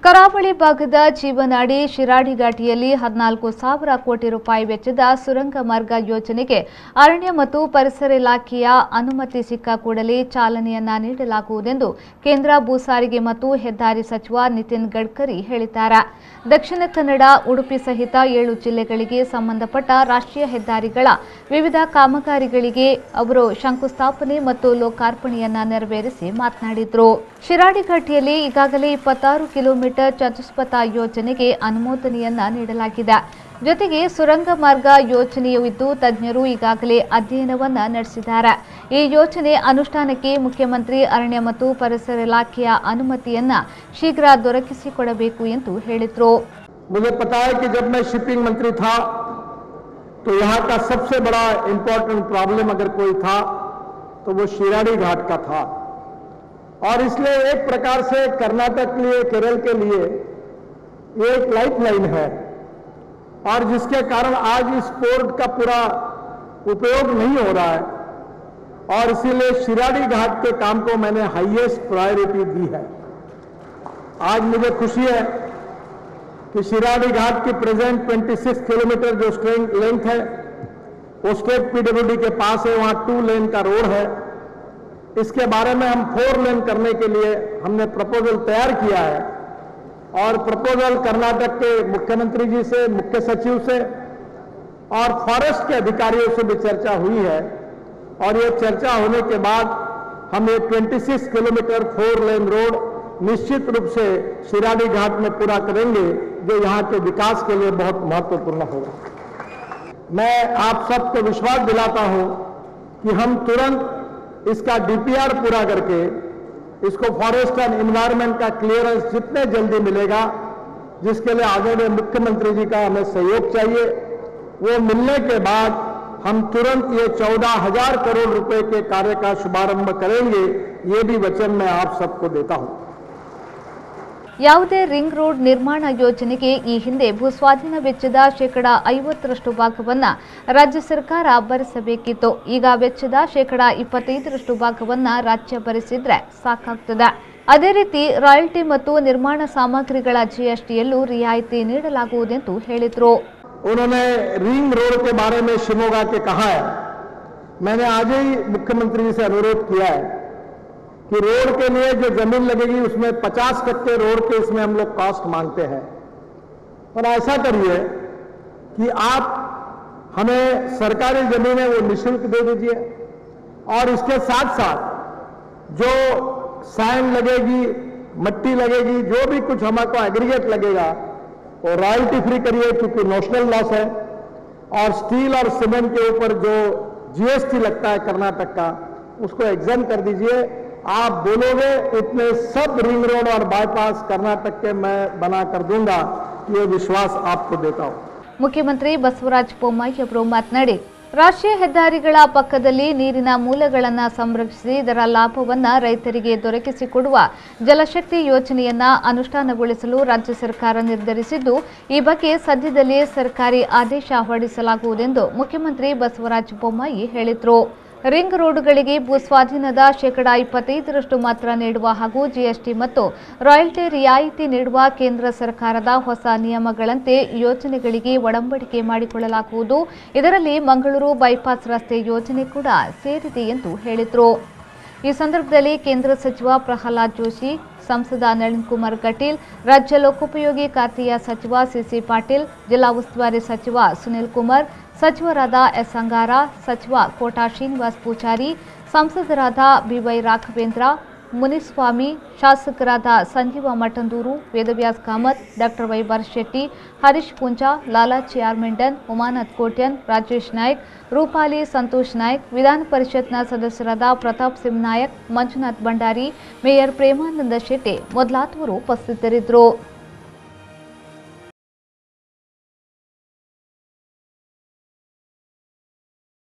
ಕರಾವಳಿ ಭಾಗದ ಜೀವನಾಡಿ ಶಿರಾಡಿ ಘಾಟಿಯಲ್ಲಿ 14,000 ಕೋಟಿ ರೂಪಾಯಿ ವೆಚ್ಚದ ಸುರಂಗ ಮಾರ್ಗ ಯೋಜನೆಗೆ ಅರಣ್ಯ ಮತ್ತು ಪರಿಸರ ಇಲಾಖೆಯ ಅನುಮತಿ ಸಿಕ್ಕ ಕೂಡಲೇ ಚಾಲನೆಯನ್ನ ನೀಡಲಾಗುವುದೆಂದು ಕೇಂದ್ರ ಭೂ ಸಾರಿಗೆ ಮತ್ತು ಹೆದ್ದಾರಿ ಸಚಿವ ನಿತಿನ್ ಗಡ್ಕರಿ ಹೇಳಿದ್ದಾರೆ. ದಕ್ಷಿಣ ಕನ್ನಡ, ಉಡುಪಿ ಸಹಿತ 7 ಜಿಲ್ಲೆಗಳಿಗೆ ಸಂಬಂಧಪಟ್ಟ ರಾಷ್ಟ್ರೀಯ ಹೆದ್ದಾರಿಗಳ ವಿವಿಧ ಕಾಮಗಾರಿಗಳಿಗೆ ಅವರು ಶಂಕುಸ್ಥಾಪನೆ ಮತ್ತು ಲೋಕಾರ್ಪಣೆಯನ್ನ ನೆರವೇರಿಸಿ ಮಾತನಾಡಿದರು. ಶಿರಾಡಿ ಘಾಟಿಯಲ್ಲಿ ಈಗಾಗಲೇ 26 ಕಿಲೋಮೀಟರ್ ಚತುಷ್ಪಥ ಯೋಜನೆಗೆ ಅನುಮೋದನೆಯನ್ನ ನೀಡಲಾಗಿದೆ. ಜೊತೆಗೆ ಸುರಂಗ ಮಾರ್ಗ ಯೋಜನೆಯೂ ಇದ್ದು ತಜ್ಞರು ಈಗಾಗಲೇ ಅಧ್ಯಯನವನ್ನ ನಡೆಸಿದ್ದಾರೆ. ಈ ಯೋಜನೆ ಅನುಷ್ಠಾನಕ್ಕೆ ಮುಖ್ಯಮಂತ್ರಿ ಅರಣ್ಯ ಮತ್ತು ಪರಿಸರ ಇಲಾಖೆಯ ಅನುಮತಿಯನ್ನ ಶೀಘ್ರ ದೊರಕಿಸಿಕೊಡಬೇಕು ಎಂದು ಹೇಳಿದರು. मुझे पता है कि जब मैं शिपिंग मंत्री था तो यहाँ का सबसे बड़ा इंपॉर्टेंट प्रॉब्लम अगर कोई था तो वो शिराडी घाट का था और इसलिए एक प्रकार से कर्नाटक के लिए, केरल के लिए ये एक लाइफलाइन है और जिसके कारण आज इस पोर्ट का पूरा उपयोग नहीं हो रहा है और इसीलिए शिराडी घाट के काम को मैंने हाईएस्ट प्रायोरिटी दी है। आज मुझे खुशी है कि शिराडी घाट की प्रेजेंट 26 किलोमीटर जो स्ट्रेट लेंथ है वो स्टेट पीडब्ल्यूडी के पास है, वहां 2 लेन का रोड है। इसके बारे में हम 4 लेन करने के लिए हमने प्रपोजल तैयार किया है और प्रपोजल कर्नाटक के मुख्यमंत्री जी से, मुख्य सचिव से और फॉरेस्ट के अधिकारियों से भी चर्चा हुई है और ये चर्चा होने के बाद हम ये 26 किलोमीटर 4 लेन रोड निश्चित रूप से शिराडी घाट में पूरा करेंगे जो यहाँ के विकास के लिए बहुत महत्वपूर्ण होगा। मैं आप सबको विश्वास दिलाता हूं कि हम तुरंत इसका डीपीआर पूरा करके इसको फॉरेस्ट एंड एनवायरनमेंट का क्लियरेंस जितने जल्दी मिलेगा, जिसके लिए आदरणीय मुख्यमंत्री जी का हमें सहयोग चाहिए, वो मिलने के बाद हम तुरंत ये 14,000 करोड़ रुपए के कार्य का शुभारंभ करेंगे। ये भी वचन मैं आप सबको देता हूं। ಯಾವುದೇ ರಿಂಗ್ ರೋಡ್ ನಿರ್ಮಾಣ ಯೋಜನೆಗೆ ಈ ಹಿಂದೆ ಭೂಸ್ವಾಧೀನ ವೆಚ್ಚದ 50% ಭಾಗವನ್ನು ರಾಜ್ಯ ಸರ್ಕಾರ ಭರಿಸಬೇಕಿತ್ತು. ಈಗ ವೆಚ್ಚದ 25% ಭಾಗವನ್ನು ರಾಜ್ಯ ಭರಿಸಿದ್ರೆ ಸಾಕಾಗ್ತದೆ. ಅದೇ ರೀತಿ ರಾಯಲ್ಟಿ ಮತ್ತು ನಿರ್ಮಾಣ ಸಾಮಗ್ರಿಗಳ ಜಿಎಸ್ಟಿಯಲ್ಲೂ ರಿಯಾಯಿತಿ ನೀಡಲಾಗುವುದೆಂದು ಹೇಳಿದರು. उन्होंने रिंग रोड के बारे में शिमोगा के कहा है, मैंने आज ही मुख्यमंत्री से अनुरोध किया है कि रोड के लिए जो जमीन लगेगी उसमें 50% रोड के इसमें हम लोग कॉस्ट मांगते हैं और ऐसा करिए कि आप हमें सरकारी जमीन है वो निःशुल्क दे दीजिए और इसके साथ साथ जो सैंड लगेगी, मट्टी लगेगी, जो भी कुछ हमको एग्रीगेट लगेगा वो रॉयल्टी फ्री करिए क्योंकि नेशनल लॉस है और स्टील और सीमेंट के ऊपर जो जीएसटी लगता है कर्नाटक का उसको एग्जाम कर दीजिए। आप बोलोगे इतने सब रिंग रोड और बाईपास कर्नाटक के मैं बना कर दूंगा, ये विश्वास आपको देता हूं। ಮುಖ್ಯಮಂತ್ರಿ ಬಸವರಾಜ ಬೊಮ್ಮಾಯಿ ಅವರು ಮಾತನಾಡಿ, ರಾಷ್ಟ್ರೀಯ ಹೆದ್ದಾರಿಗಳ ಪಕ್ಕದಲ್ಲಿ ನೀರಿನ ಮೂಲಗಳನ್ನು ಸಂರಕ್ಷಿಸಿ ಇದರ ಲಾಭವನ್ನು ರೈತರಿಗೆ ದೊರಕಿಸಿಕೊಡುವ ಜಲಶಕ್ತಿ ಯೋಜನೆಯನ್ನ ಅನುಷ್ಠಾನಗೊಳಿಸಲು ರಾಜ್ಯ ಸರ್ಕಾರ ನಿರ್ಧರಿಸಿದ್ದು, ಈ ಬಗ್ಗೆ ಸದ್ಯದಲ್ಲೇ ಸರ್ಕಾರಿ ಆದೇಶ ಹೊರಡಿಸಲಾಗುವುದೆಂದು ಮುಖ್ಯಮಂತ್ರಿ ಬಸವರಾಜ ಬೊಮ್ಮಾಯಿ ಹೇಳಿದರು. ರಿಂಗ್ ರೋಡ್ಗಳಿಗೆ ಭೂಸ್ವಾಧೀನದ 25% ಮಾತ್ರ ನೀಡುವ ಹಾಗೂ ಜಿಎಸ್ಟಿ ಮತ್ತು ರಾಯಲ್ಟಿ ರಿಯಾಯಿತಿ ನೀಡುವ ಕೇಂದ್ರ ಸರ್ಕಾರದ ಹೊಸ ನಿಯಮಗಳಂತೆ ಯೋಜನೆಗಳಿಗೆ ಒಡಂಬಡಿಕೆ ಮಾಡಿಕೊಳ್ಳಲಾಗುವುದು. ಇದರಲ್ಲಿ ಮಂಗಳೂರು ಬೈಪಾಸ್ ರಸ್ತೆ ಯೋಜನೆ ಕೂಡ ಸೇರಿದೆ ಎಂದು ಹೇಳಿದರು. ಈ ಸಂದರ್ಭದಲ್ಲಿ ಕೇಂದ್ರ ಸಚಿವ ಪ್ರಹ್ಲಾದ್ ಜೋಶಿ, ಸಂಸದ ನಳಿನ್ ಕುಮಾರ್ ಕಟೀಲ್, ರಾಜ್ಯ ಲೋಕೋಪಯೋಗಿ ಖಾತೆಯ ಸಚಿವ ಸಿಸಿ ಪಾಟೀಲ್, ಜಿಲ್ಲಾ ಉಸ್ತುವಾರಿ ಸಚಿವ ಸುನಿಲ್ ಕುಮಾರ್, ಸಚಿವರಾದ ಎಸ್ ಅಂಗಾರ, ಸಚಿವ ಕೋಟಾ ಶ್ರೀನಿವಾಸ್ ಪೂಜಾರಿ, ಸಂಸದರಾದ ಬಿವೈ ರಾಘವೇಂದ್ರ, ಮುನಿಸ್ವಾಮಿ, ಶಾಸಕರಾದ ಸಂಜೀವ ಮಠಂದೂರು, ವೇದವ್ಯಾಸ್ ಕಾಮತ್, ಡಾಕ್ಟರ್ ವೈಭರ್ ಶೆಟ್ಟಿ, ಹರೀಶ್ ಪೂಂಜಾ, ಲಾಲಾಜಿ ಆರ್ಮೆಂಡನ್, ಉಮಾನಾಥ್ ಕೋಟ್ಯನ್, ರಾಜೇಶ್ ನಾಯ್ಕ್, ರೂಪಾಲಿ ಸಂತೋಷ್ ನಾಯ್ಕ್, ವಿಧಾನ ಪರಿಷತ್ನ ಸದಸ್ಯರಾದ ಪ್ರತಾಪ್ ಸಿಂಗ್ ನಾಯಕ್, ಮಂಜುನಾಥ್ ಭಂಡಾರಿ, ಮೇಯರ್ ಪ್ರೇಮಾನಂದ ಶೆಟ್ಟಿ ಮೊದಲಾದವರು ಉಪಸ್ಥಿತರಿದ್ದರು.